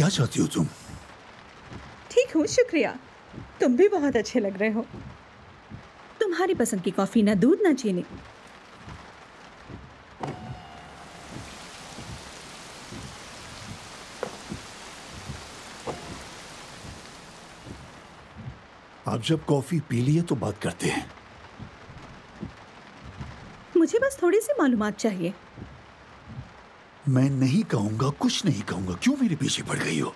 क्या चाहती हो तुम? ठीक हूँ, शुक्रिया। तुम भी बहुत अच्छे लग रहे हो। तुम्हारी पसंद की कॉफी, ना दूध ना चीनी। आप जब कॉफी पी लिए तो बात करते हैं। मुझे बस थोड़ी सी मालूमात चाहिए। मैं नहीं कहूंगा, कुछ नहीं कहूंगा। क्यों मेरे पीछे पड़ गई हो?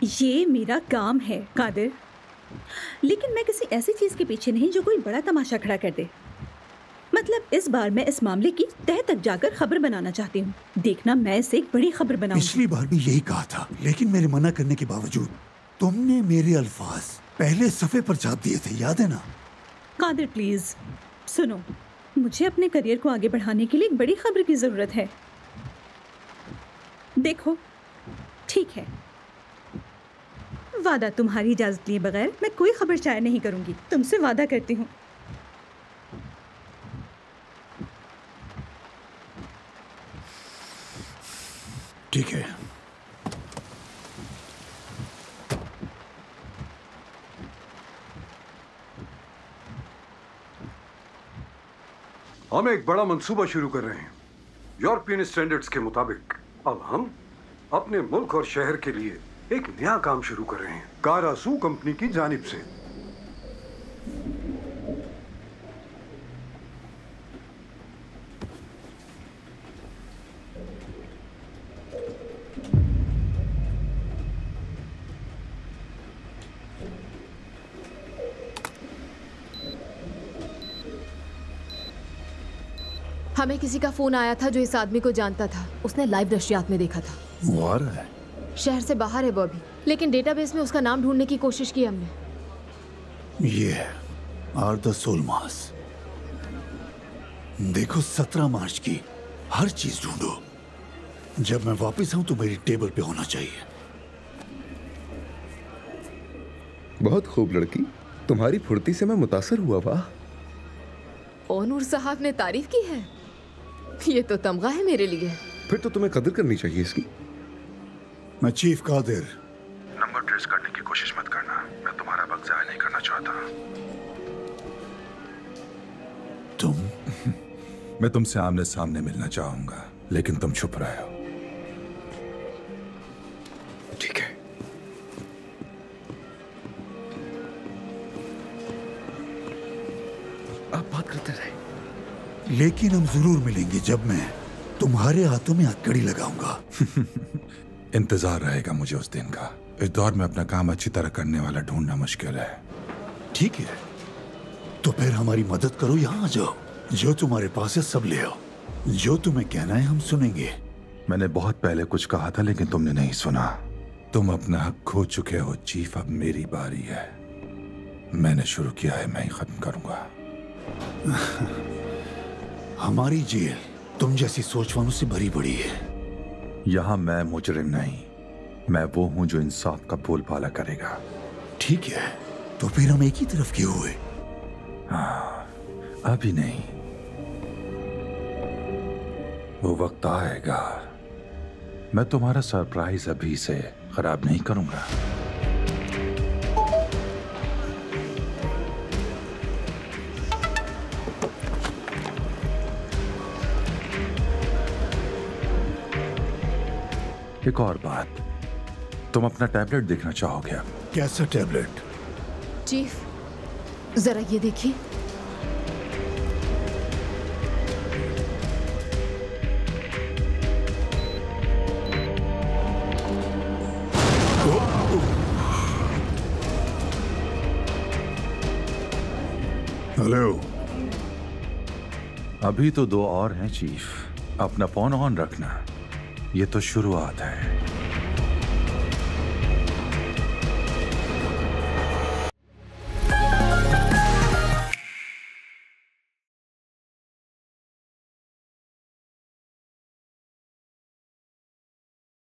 ये मेरा काम है कादिर, लेकिन मैं किसी ऐसी चीज के पीछे नहीं जो कोई बड़ा तमाशा खड़ा कर दे। मतलब इस बार मैं इस मामले की तह तक जाकर खबर बनाना चाहती हूँ। देखना, मैं इसे एक बड़ी खबर बनाऊंगी। पिछली बार भी यही कहा था, लेकिन मेरे मना करने के बावजूद तुमने मेरे अल्फाज पहले सफे पर छाप दिए थे, याद है ना? कादिर प्लीज सुनो, मुझे अपने करियर को आगे बढ़ाने के लिए एक बड़ी खबर की जरूरत है। देखो, ठीक है, वादा, तुम्हारी इजाजत लिए बगैर मैं कोई खबर शायर नहीं करूंगी। तुमसे वादा करती हूँ। ठीक है। हम एक बड़ा मंसूबा शुरू कर रहे हैं यूरोपियन स्टैंडर्ड्स के मुताबिक। अब हम अपने मुल्क और शहर के लिए एक नया काम शुरू कर रहे हैं कारासू कंपनी की जानिब से। हमें किसी का फोन आया था जो इस आदमी को जानता था। उसने लाइव नशरियात में देखा था। वो आ रहा है। शहर से बाहर है वो अभी, लेकिन डेटाबेस में उसका नाम ढूंढने की कोशिश की हमने। ये है आर्दा सोलमास। देखो, 17 मार्च की हर चीज ढूंढो। जब मैं वापस आऊं तो मेरी टेबल पे होना चाहिए। बहुत खूब लड़की, तुम्हारी फुर्ती से मैं मुतासर हुआ। वाह, ओ नूर साहब ने तारीफ की है। ये तो तमगा है मेरे लिए। फिर तो तुम्हें कदर करनी चाहिए इसकी। मैं चीफ कादिर। नंबर ट्रेस करने की कोशिश मत करना, मैं तुम्हारा वक्त जाया नहीं करना चाहता। तुम? मैं तुमसे आमने सामने मिलना चाहूंगा, लेकिन तुम छुप रहे हो। ठीक है। आप बात करते रहे। लेकिन हम जरूर मिलेंगे जब मैं तुम्हारे हाथों में हथकड़ी लगाऊंगा। इंतजार रहेगा मुझे उस दिन का। इस दौर में अपना काम अच्छी तरह करने वाला ढूंढना मुश्किल है। ठीक है, तो फिर हमारी मदद करो, यहाँ आ जाओ। जो तुम्हारे पास है सब ले आओ। जो तुम्हें कहना है हम सुनेंगे। मैंने बहुत पहले कुछ कहा था, लेकिन तुमने नहीं सुना। तुम अपना हक खो चुके हो चीफ, अब मेरी बारी है। मैंने शुरू किया है, मैं ही खत्म करूंगा। हमारी जेल तुम जैसी सोच वालों से भरी पड़ी है। यहां मैं मुजरिम नहीं, मैं वो हूं जो इंसाफ का बोलबाला करेगा। ठीक है, तो फिर हम एक ही तरफ के हुए। हाँ, अभी नहीं, वो वक्त आएगा। मैं तुम्हारा सरप्राइज अभी से खराब नहीं करूंगा। एक और बात, तुम अपना टैबलेट देखना चाहोगे अब? कैसा टैबलेट? चीफ, जरा ये देखिए। हेलो। अभी तो 2 और हैं चीफ, अपना फोन ऑन रखना। ये तो शुरुआत है।